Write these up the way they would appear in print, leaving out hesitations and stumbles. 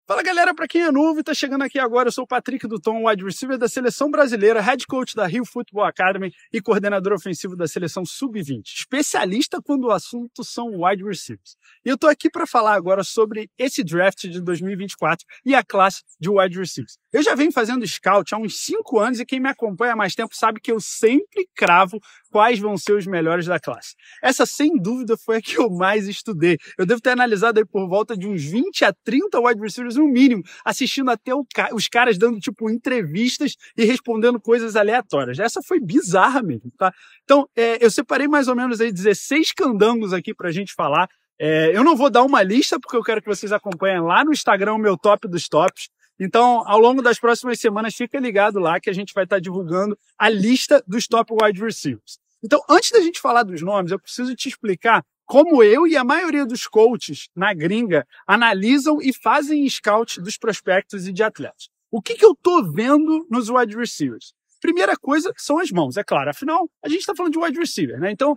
Fala galera, para quem é novo e tá chegando aqui agora, eu sou o Patrick Duton, wide receiver da seleção brasileira, head coach da Rio Football Academy e coordenador ofensivo da seleção sub-20, especialista quando o assunto são wide receivers. E eu tô aqui para falar agora sobre esse draft de 2024 e a classe de wide receivers. Eu já venho fazendo scout há uns 5 anos e quem me acompanha há mais tempo sabe que eu sempre cravo quais vão ser os melhores da classe. Essa, sem dúvida, foi a que eu mais estudei. Eu devo ter analisado aí por volta de uns 20 a 30 wide receivers no mínimo, assistindo até os caras dando, tipo, entrevistas e respondendo coisas aleatórias. Essa foi bizarra mesmo, tá? Então, eu separei mais ou menos aí 16 candangos aqui pra gente falar. Eu não vou dar uma lista, porque eu quero que vocês acompanhem lá no Instagram o meu top dos tops. Então, ao longo das próximas semanas, fica ligado lá que a gente vai estar divulgando a lista dos top wide receivers. Então, antes da gente falar dos nomes, eu preciso te explicar como eu e a maioria dos coaches na gringa analisam e fazem scout dos prospectos e de atletas. O que eu tô vendo nos wide receivers? Primeira coisa são as mãos, é claro. Afinal, a gente está falando de wide receiver, né? Então,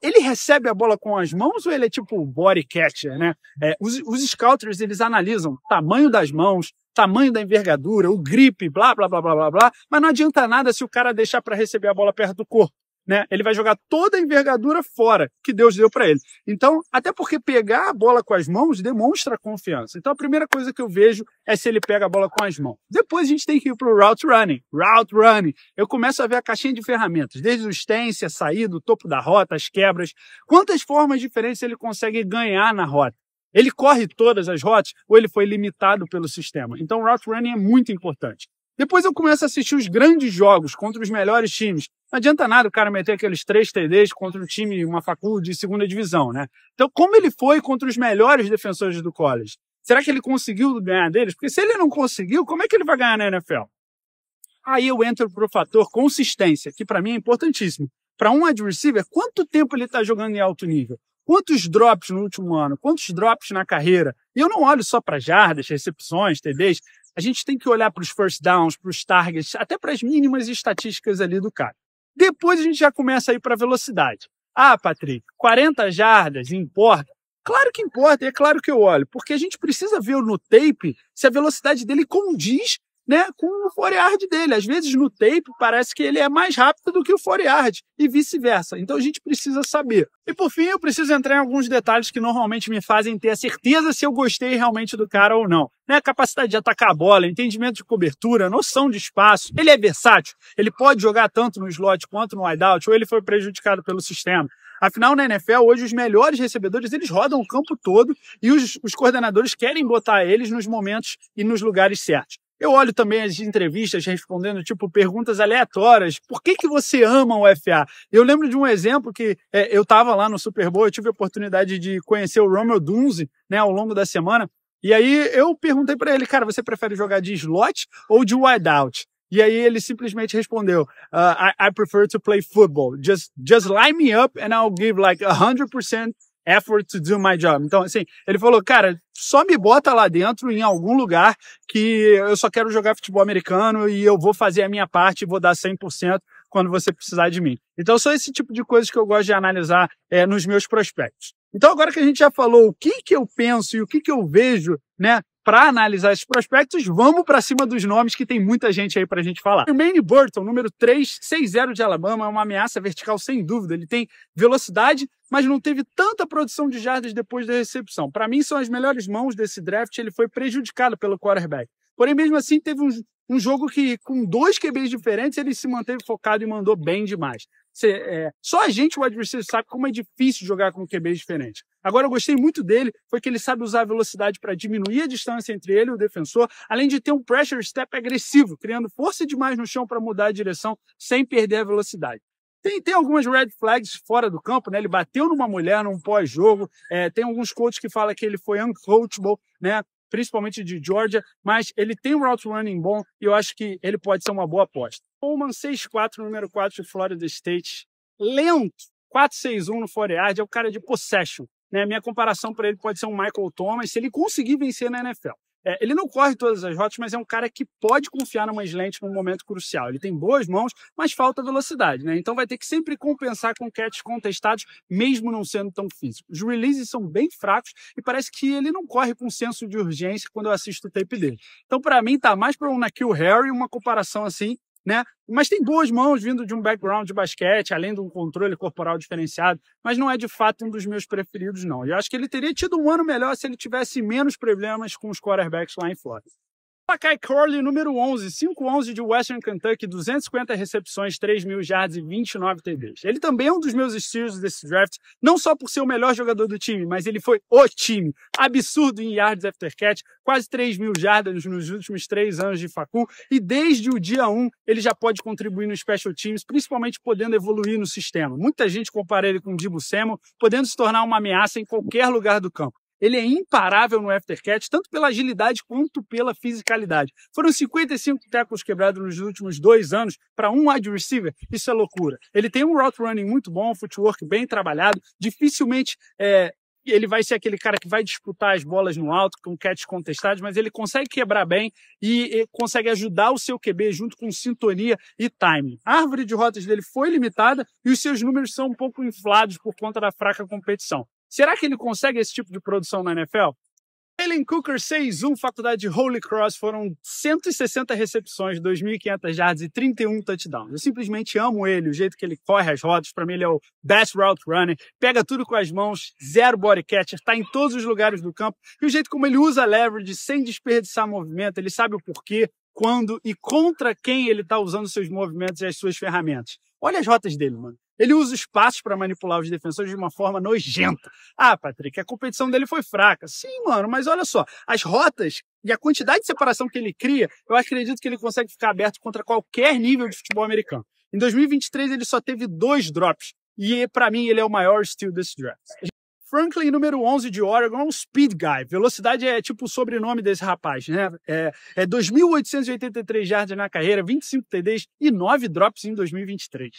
ele recebe a bola com as mãos ou ele é tipo body catcher, né? Os scouters, eles analisam o tamanho das mãos, tamanho da envergadura, o grip, blá, blá, blá, blá, blá, blá. Mas não adianta nada se o cara deixar para receber a bola perto do corpo, né? Ele vai jogar toda a envergadura fora que Deus deu para ele. Então, até porque pegar a bola com as mãos demonstra confiança. Então, a primeira coisa que eu vejo é se ele pega a bola com as mãos. Depois a gente tem que ir para o route running. Route running. Eu começo a ver a caixinha de ferramentas, desde o stance, a saída, o topo da rota, as quebras. Quantas formas diferentes ele consegue ganhar na rota? Ele corre todas as rotas ou ele foi limitado pelo sistema? Então, o route running é muito importante. Depois eu começo a assistir os grandes jogos contra os melhores times. Não adianta nada o cara meter aqueles 3 TDs contra um time, uma faculdade de segunda divisão, né? Então, como ele foi contra os melhores defensores do college? Será que ele conseguiu ganhar deles? Porque se ele não conseguiu, como é que ele vai ganhar na NFL? Aí eu entro pro fator consistência, que para mim é importantíssimo. Para um wide receiver, quanto tempo ele está jogando em alto nível? Quantos drops no último ano? Quantos drops na carreira? E eu não olho só para jardas, recepções, TDs. A gente tem que olhar para os first downs, para os targets, até para as mínimas estatísticas ali do cara. Depois a gente já começa a ir para a velocidade. Ah, Patrick, 40 jardas, importa? Claro que importa, e é claro que eu olho, porque a gente precisa ver no tape se a velocidade dele condiz, né, com o 40 dele. Às vezes no tape parece que ele é mais rápido do que o 40 e vice-versa. Então a gente precisa saber. E por fim eu preciso entrar em alguns detalhes que normalmente me fazem ter a certeza se eu gostei realmente do cara ou não. Né? Capacidade de atacar a bola, entendimento de cobertura, noção de espaço. Ele é versátil, ele pode jogar tanto no slot quanto no wideout, ou ele foi prejudicado pelo sistema. Afinal, na NFL, hoje os melhores recebedores, eles rodam o campo todo e os coordenadores querem botar eles nos momentos e nos lugares certos. Eu olho também as entrevistas respondendo, tipo, perguntas aleatórias. Por que você ama o FA? Eu lembro de um exemplo que eu estava lá no Super Bowl, eu tive a oportunidade de conhecer o Romeo Dunze, né, ao longo da semana. E aí eu perguntei para ele, cara, você prefere jogar de slot ou de wideout? E aí ele simplesmente respondeu, I prefer to play football. Just line me up and I'll give like 100% effort to do my job. Então, assim, ele falou, cara, só me bota lá dentro em algum lugar que eu só quero jogar futebol americano e eu vou fazer a minha parte e vou dar 100% quando você precisar de mim. Então, são esse tipo de coisas que eu gosto de analisar nos meus prospectos. Então, agora que a gente já falou o que eu penso e o que eu vejo, né, para analisar esses prospectos, vamos para cima dos nomes que tem muita gente aí para a gente falar. Jermaine Burton, número 360 de Alabama, é uma ameaça vertical sem dúvida. Ele tem velocidade, mas não teve tanta produção de jardas depois da recepção. Para mim, são as melhores mãos desse draft. Ele foi prejudicado pelo quarterback. Porém, mesmo assim, teve um jogo que, com 2 QBs diferentes, ele se manteve focado e mandou bem demais. Só a gente, o wide receiver, sabe como é difícil jogar com QBs diferentes. Agora, eu gostei muito dele, foi que ele sabe usar a velocidade para diminuir a distância entre ele e o defensor, além de ter um pressure step agressivo, criando força demais no chão para mudar a direção sem perder a velocidade. Tem algumas red flags fora do campo, né? Ele bateu numa mulher num pós-jogo, tem alguns coaches que falam que ele foi uncoachable, né? Principalmente de Georgia, mas ele tem um route running bom e eu acho que ele pode ser uma boa aposta. Coleman 6'4", número 4 de Florida State, lento, 4'6'1" no 40 é o cara de possession. Né? Minha comparação para ele pode ser um Michael Thomas se ele conseguir vencer na NFL. Ele não corre todas as rotas, mas é um cara que pode confiar numa slant num momento crucial. Ele tem boas mãos, mas falta velocidade, né? Então vai ter que sempre compensar com catches contestados, mesmo não sendo tão físico. Os releases são bem fracos e parece que ele não corre com senso de urgência quando eu assisto o tape dele. Então, para mim, tá mais para um N'Keal Harry, uma comparação assim, né? Mas tem boas mãos vindo de um background de basquete, além de um controle corporal diferenciado, mas não é de fato um dos meus preferidos, não. Eu acho que ele teria tido um ano melhor se ele tivesse menos problemas com os quarterbacks lá em Flórida. Malachi Corley, número 11, 5'11" de Western Kentucky, 250 recepções, 3.000 yards e 29 TDs. Ele também é um dos meus steals desse draft, não só por ser o melhor jogador do time, mas ele foi o time. Absurdo em yards after catch, quase 3.000 jardas nos últimos 3 anos de facul, e desde o dia 1 ele já pode contribuir no special teams, principalmente podendo evoluir no sistema. Muita gente compara ele com o Deebo Samuel, podendo se tornar uma ameaça em qualquer lugar do campo. Ele é imparável no aftercatch, tanto pela agilidade quanto pela fisicalidade. Foram 55 tackles quebrados nos últimos 2 anos para um wide receiver. Isso é loucura. Ele tem um route running muito bom, footwork bem trabalhado. Dificilmente ele vai ser aquele cara que vai disputar as bolas no alto com catch contestados, mas ele consegue quebrar bem e consegue ajudar o seu QB junto com sintonia e timing. A árvore de rotas dele foi limitada e os seus números são um pouco inflados por conta da fraca competição. Será que ele consegue esse tipo de produção na NFL? Jalen Cooker, 6'1", faculdade de Holy Cross, foram 160 recepções, 2.500 yards e 31 touchdowns. Eu simplesmente amo ele, o jeito que ele corre as rotas. Para mim ele é o best route runner, pega tudo com as mãos, zero body catcher, está em todos os lugares do campo. E o jeito como ele usa leverage sem desperdiçar movimento, ele sabe o porquê, quando e contra quem ele está usando seus movimentos e as suas ferramentas. Olha as rotas dele, mano. Ele usa os passos para manipular os defensores de uma forma nojenta. Ah, Patrick, a competição dele foi fraca. Sim, mano, mas olha só, as rotas e a quantidade de separação que ele cria, eu acredito que ele consegue ficar aberto contra qualquer nível de futebol americano. Em 2023, ele só teve 2 drops. E, para mim, ele é o maior steal desse draft. Franklin, número 11 de Oregon, é um speed guy. Velocidade é tipo o sobrenome desse rapaz, né? 2.883 yards na carreira, 25 TDs e 9 drops em 2023.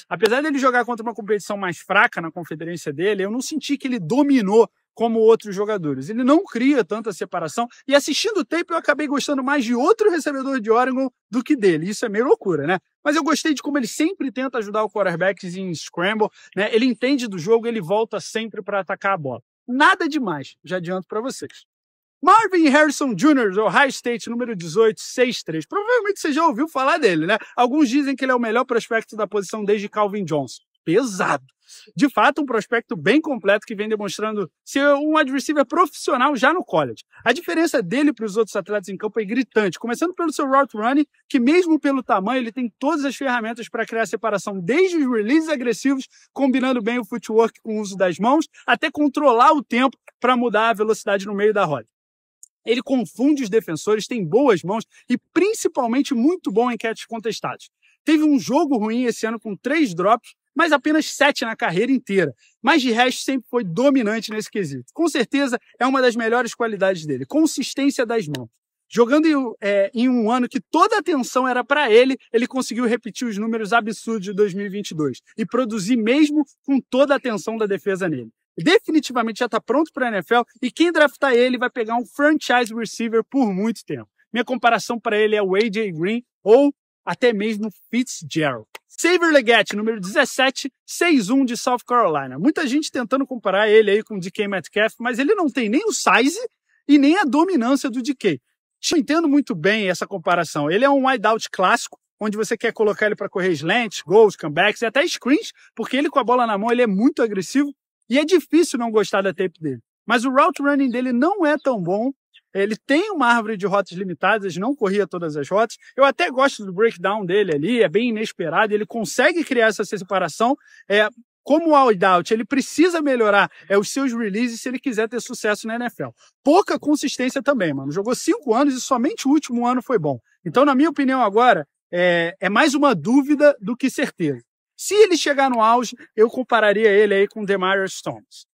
Apesar dele jogar contra uma competição mais fraca na conferência dele, eu não senti que ele dominou como outros jogadores. Ele não cria tanta separação e assistindo o tape eu acabei gostando mais de outro recebedor de Oregon do que dele. Isso é meio loucura, né? Mas eu gostei de como ele sempre tenta ajudar o quarterback em scramble, né? Ele entende do jogo, ele volta sempre para atacar a bola. Nada demais, já adianto para vocês. Marvin Harrison Jr., do Ohio State, número 18, 6'3". Provavelmente você já ouviu falar dele, né? Alguns dizem que ele é o melhor prospecto da posição desde Calvin Johnson. Pesado. De fato, um prospecto bem completo que vem demonstrando ser um wide receiver profissional já no college. A diferença dele para os outros atletas em campo é gritante, começando pelo seu route running, que mesmo pelo tamanho, ele tem todas as ferramentas para criar separação, desde os releases agressivos, combinando bem o footwork com o uso das mãos, até controlar o tempo para mudar a velocidade no meio da roda. Ele confunde os defensores, tem boas mãos e principalmente muito bom em catches contestados. Teve um jogo ruim esse ano com 3 drops, mas apenas 7 na carreira inteira. Mas de resto sempre foi dominante nesse quesito. Com certeza é uma das melhores qualidades dele, consistência das mãos. Jogando em um ano que toda a atenção era para ele, ele conseguiu repetir os números absurdos de 2022 e produzir mesmo com toda a atenção da defesa nele. Definitivamente já está pronto para a NFL e quem draftar ele vai pegar um franchise receiver por muito tempo. Minha comparação para ele é o AJ Green ou até mesmo Fitzgerald. Xavier Legette, número 17, 6'1" de South Carolina. Muita gente tentando comparar ele aí com o DK Metcalf, mas ele não tem nem o size e nem a dominância do DK. Eu entendo muito bem essa comparação. Ele é um wideout clássico, onde você quer colocar ele para correr slants, goals, comebacks e até screens, porque ele com a bola na mão ele é muito agressivo e é difícil não gostar da tape dele. Mas o route running dele não é tão bom. Ele tem uma árvore de rotas limitadas, não corria todas as rotas. Eu até gosto do breakdown dele ali, é bem inesperado. Ele consegue criar essa separação. Como o wideout, ele precisa melhorar os seus releases se ele quiser ter sucesso na NFL. Pouca consistência também, mano. Jogou 5 anos e somente o último ano foi bom. Então, na minha opinião agora, é mais uma dúvida do que certeza. Se ele chegar no auge, eu compararia ele aí com o Demarius Thomas.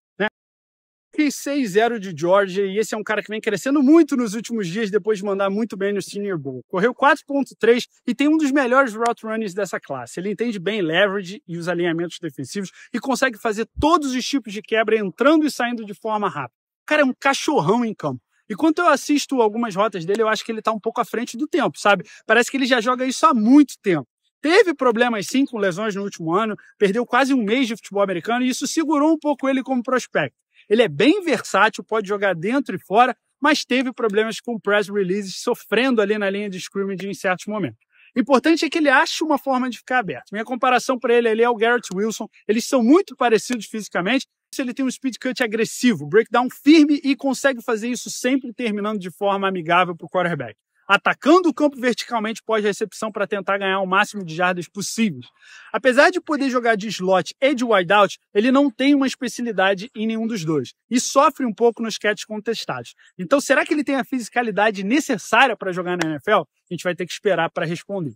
6'0" de Georgia, e esse é um cara que vem crescendo muito nos últimos dias depois de mandar muito bem no Senior Bowl. Correu 4.3 e tem um dos melhores route runners dessa classe. Ele entende bem leverage e os alinhamentos defensivos e consegue fazer todos os tipos de quebra entrando e saindo de forma rápida. O cara é um cachorrão em campo. Enquanto eu assisto algumas rotas dele, eu acho que ele está um pouco à frente do tempo, sabe? Parece que ele já joga isso há muito tempo. Teve problemas sim com lesões no último ano, perdeu quase um mês de futebol americano e isso segurou um pouco ele como prospecto. Ele é bem versátil, pode jogar dentro e fora, mas teve problemas com press releases, sofrendo ali na linha de scrimmage em certos momentos. Importante é que ele ache uma forma de ficar aberto. Minha comparação para ele ali é o Garrett Wilson. Eles são muito parecidos fisicamente. Ele tem um speed cut agressivo, breakdown firme e consegue fazer isso sempre terminando de forma amigável para o quarterback. Atacando o campo verticalmente pós-recepção para tentar ganhar o máximo de jardas possíveis. Apesar de poder jogar de slot e de wideout, ele não tem uma especialidade em nenhum dos dois e sofre um pouco nos catches contestados. Então, será que ele tem a fisicalidade necessária para jogar na NFL? A gente vai ter que esperar para responder.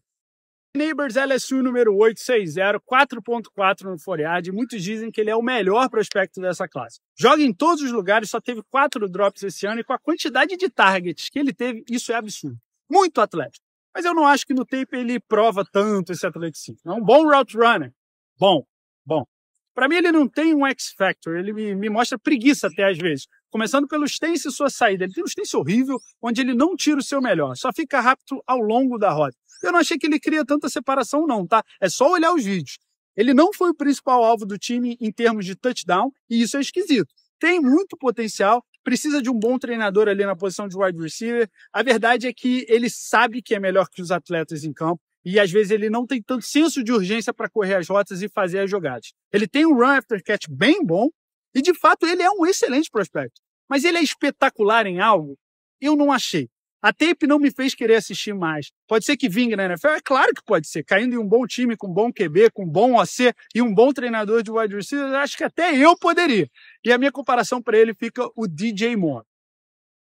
Neighbors LSU número 860, 4.4 no FOREAD. Muitos dizem que ele é o melhor prospecto dessa classe. Joga em todos os lugares, só teve 4 drops esse ano e com a quantidade de targets que ele teve, isso é absurdo. Muito atlético. Mas eu não acho que no tape ele prova tanto esse atleticismo. É um bom route runner. Bom. Para mim ele não tem um X-Factor, ele me mostra preguiça até às vezes. Começando pelo stance e sua saída. Ele tem um stance horrível, onde ele não tira o seu melhor, só fica rápido ao longo da rota. Eu não achei que ele cria tanta separação não, tá? É só olhar os vídeos. Ele não foi o principal alvo do time em termos de touchdown, e isso é esquisito. Tem muito potencial, precisa de um bom treinador ali na posição de wide receiver. A verdade é que ele sabe que é melhor que os atletas em campo, e às vezes ele não tem tanto senso de urgência para correr as rotas e fazer as jogadas. Ele tem um run after catch bem bom, e de fato ele é um excelente prospecto. Mas ele é espetacular em algo? Eu não achei. A tape não me fez querer assistir mais. Pode ser que vingue na NFL? É claro que pode ser. Caindo em um bom time, com bom QB, com bom OC e um bom treinador de wide receiver, acho que até eu poderia. E a minha comparação para ele fica o DJ Moore.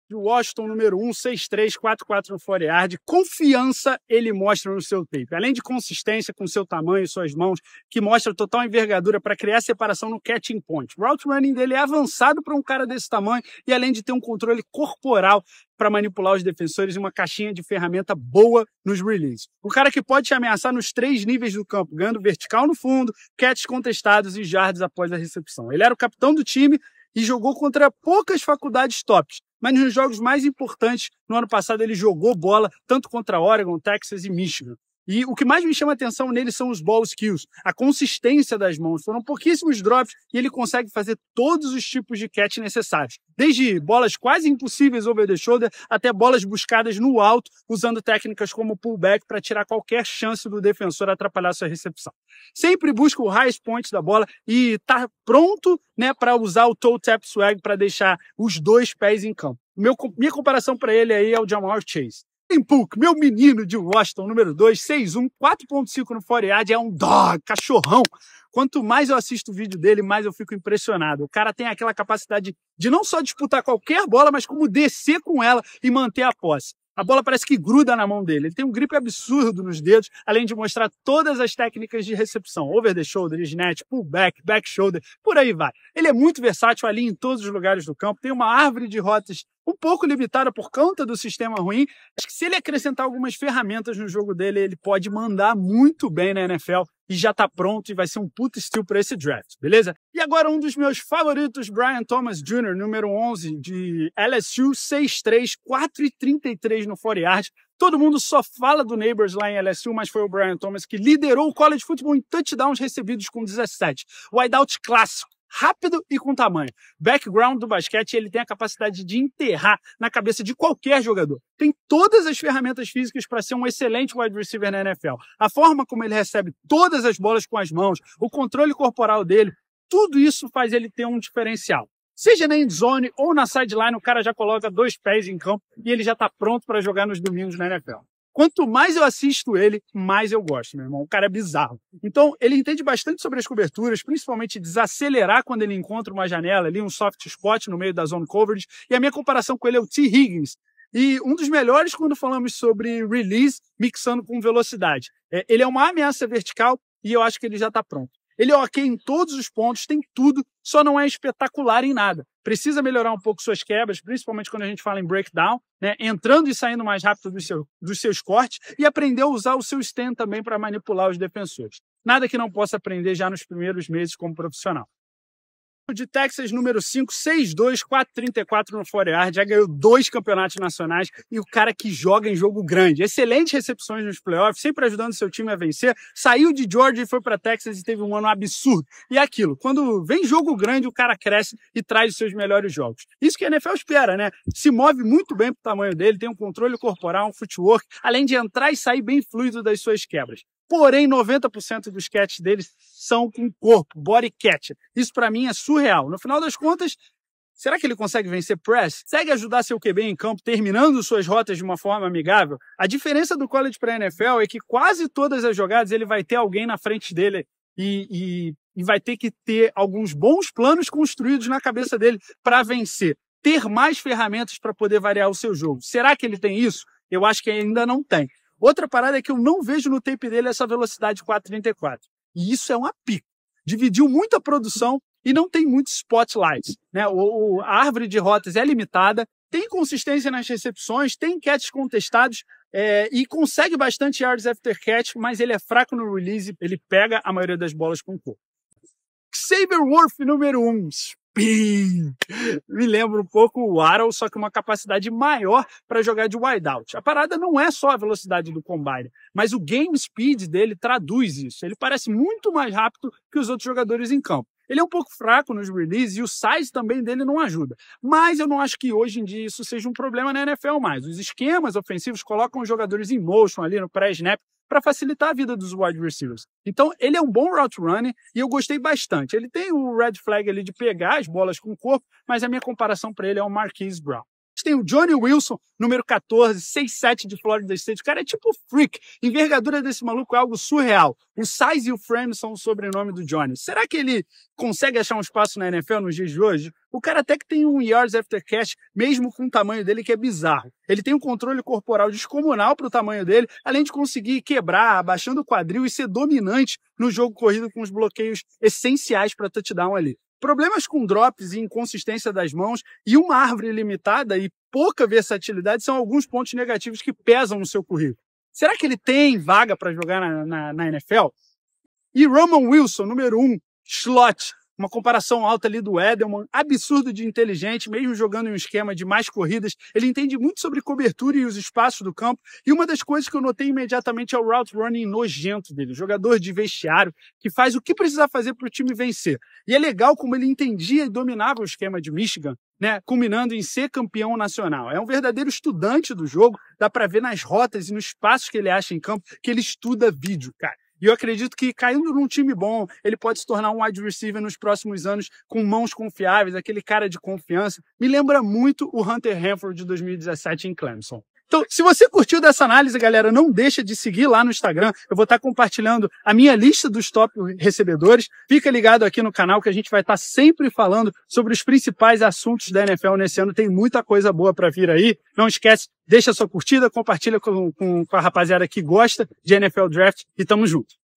De Washington, número 1, 6'3", 4'4" no FOREAD. Confiança ele mostra no seu tape. Além de consistência com seu tamanho e suas mãos, que mostra total envergadura para criar separação no catching point. O route running dele é avançado para um cara desse tamanho e além de ter um controle corporal para manipular os defensores e uma caixinha de ferramenta boa nos releases. O cara que pode te ameaçar nos 3 níveis do campo, ganhando vertical no fundo, catches contestados e jardas após a recepção. Ele era o capitão do time e jogou contra poucas faculdades tops. Mas nos jogos mais importantes, no ano passado ele jogou bola tanto contra Oregon, Texas e Michigan. E o que mais me chama a atenção nele são os ball skills, a consistência das mãos. Foram pouquíssimos drops e ele consegue fazer todos os tipos de catch necessários. Desde bolas quase impossíveis over the shoulder até bolas buscadas no alto, usando técnicas como pullback para tirar qualquer chance do defensor atrapalhar sua recepção. Sempre busca o highest point da bola e está pronto, né, para usar o toe tap swag para deixar os 2 pés em campo. Minha comparação para ele aí é o Ja'Marr Chase. Puck, meu menino de Washington, número 2, 6'1", 4.5 no FOREAD, é um dog, cachorrão. Quanto mais eu assisto o vídeo dele, mais eu fico impressionado. O cara tem aquela capacidade de não só disputar qualquer bola, mas como descer com ela e manter a posse. A bola parece que gruda na mão dele. Ele tem um grip absurdo nos dedos, além de mostrar todas as técnicas de recepção. Over the shoulder, snatch, pullback, back shoulder, por aí vai. Ele é muito versátil ali em todos os lugares do campo. Tem uma árvore de rotas um pouco limitada por conta do sistema ruim. Acho que se ele acrescentar algumas ferramentas no jogo dele, ele pode mandar muito bem na NFL e já tá pronto e vai ser um puto steal para esse draft, beleza? E agora um dos meus favoritos, Brian Thomas Jr., número 11 de LSU, 6'3", 4'33" no FOREAD. Todo mundo só fala do Neighbors lá em LSU, mas foi o Brian Thomas que liderou o college football em touchdowns recebidos com 17. Wideout clássico, rápido e com tamanho. Background do basquete, ele tem a capacidade de enterrar na cabeça de qualquer jogador. Tem todas as ferramentas físicas para ser um excelente wide receiver na NFL. A forma como ele recebe todas as bolas com as mãos, o controle corporal dele, tudo isso faz ele ter um diferencial. Seja na endzone ou na sideline, o cara já coloca 2 pés em campo e ele já está pronto para jogar nos domingos na NFL. Quanto mais eu assisto ele, mais eu gosto, meu irmão. O cara é bizarro. Então, ele entende bastante sobre as coberturas, principalmente desacelerar quando ele encontra uma janela ali, um soft spot no meio da zone coverage. E a minha comparação com ele é o T. Higgins. E um dos melhores quando falamos sobre release, mixando com velocidade. Ele é uma ameaça vertical e eu acho que ele já está pronto. Ele é ok em todos os pontos, tem tudo, só não é espetacular em nada. Precisa melhorar um pouco suas quebras, principalmente quando a gente fala em breakdown, né? Entrando e saindo mais rápido dos seus cortes e aprender a usar o seu stand também para manipular os defensores. Nada que não possa aprender já nos primeiros meses como profissional. De Texas, número 5, 6'2", 4'34" no 40-yard, já ganhou 2 campeonatos nacionais e o cara que joga em jogo grande. Excelentes recepções nos playoffs, sempre ajudando seu time a vencer. Saiu de Georgia e foi para Texas e teve um ano absurdo. E é aquilo, quando vem jogo grande, o cara cresce e traz os seus melhores jogos. Isso que a NFL espera, né? Se move muito bem pro tamanho dele, tem um controle corporal, um footwork, além de entrar e sair bem fluido das suas quebras. Porém, 90% dos catches deles são com corpo, body catch. Isso para mim é surreal. No final das contas, será que ele consegue vencer press? Consegue ajudar seu QB em campo, terminando suas rotas de uma forma amigável? A diferença do college para a NFL é que quase todas as jogadas ele vai ter alguém na frente dele e vai ter que ter alguns bons planos construídos na cabeça dele para vencer. Ter mais ferramentas para poder variar o seu jogo. Será que ele tem isso? Eu acho que ainda não tem. Outra parada é que eu não vejo no tape dele essa velocidade 4.34. E isso é uma pica. Dividiu muita produção e não tem muitos spotlights, né? A árvore de rotas é limitada, tem consistência nas recepções, tem catches contestados e consegue bastante yards after catch, mas ele é fraco no release, ele pega a maioria das bolas com o corpo. Xavier Worth, número 1. Me lembra um pouco o Waddle, só que uma capacidade maior para jogar de wideout. A parada não é só a velocidade do combine, mas o game speed dele traduz isso. Ele parece muito mais rápido que os outros jogadores em campo. Ele é um pouco fraco nos releases e o size também dele não ajuda. Mas eu não acho que hoje em dia isso seja um problema na NFL mais. Os esquemas ofensivos colocam os jogadores em motion ali no pré-snap para facilitar a vida dos wide receivers. Então, ele é um bom route runner e eu gostei bastante. Ele tem o red flag ali de pegar as bolas com o corpo, mas a minha comparação para ele é o Marquise Brown. Tem o Johnny Wilson, número 14, 6'7" de Florida State. O cara é tipo freak. A envergadura desse maluco é algo surreal. O size e o frame são o sobrenome do Johnny. Será que ele consegue achar um espaço na NFL nos dias de hoje? O cara até que tem um yards after catch, mesmo com o tamanho dele, que é bizarro. Ele tem um controle corporal descomunal para o tamanho dele, além de conseguir quebrar, abaixando o quadril e ser dominante no jogo corrido com os bloqueios essenciais para touchdown ali. Problemas com drops e inconsistência das mãos e uma árvore limitada e pouca versatilidade são alguns pontos negativos que pesam no seu currículo. Será que ele tem vaga para jogar na NFL? E Roman Wilson, número 1, slot. Uma comparação alta ali do Edelman, absurdo de inteligente, mesmo jogando em um esquema de mais corridas. Ele entende muito sobre cobertura e os espaços do campo. E uma das coisas que eu notei imediatamente é o route running nojento dele. Jogador de vestiário que faz o que precisa fazer para o time vencer. E é legal como ele entendia e dominava o esquema de Michigan, né, culminando em ser campeão nacional. É um verdadeiro estudante do jogo. Dá para ver nas rotas e nos passos que ele acha em campo que ele estuda vídeo, cara. E eu acredito que, caindo num time bom, ele pode se tornar um wide receiver nos próximos anos com mãos confiáveis, aquele cara de confiança. Me lembra muito o Hunter Henford de 2017 em Clemson. Então, se você curtiu dessa análise, galera, não deixa de seguir lá no Instagram. Eu vou estar compartilhando a minha lista dos top recebedores. Fica ligado aqui no canal que a gente vai estar sempre falando sobre os principais assuntos da NFL nesse ano. Tem muita coisa boa para vir aí. Não esquece, deixa sua curtida, compartilha com a rapaziada que gosta de NFL Draft e tamo junto.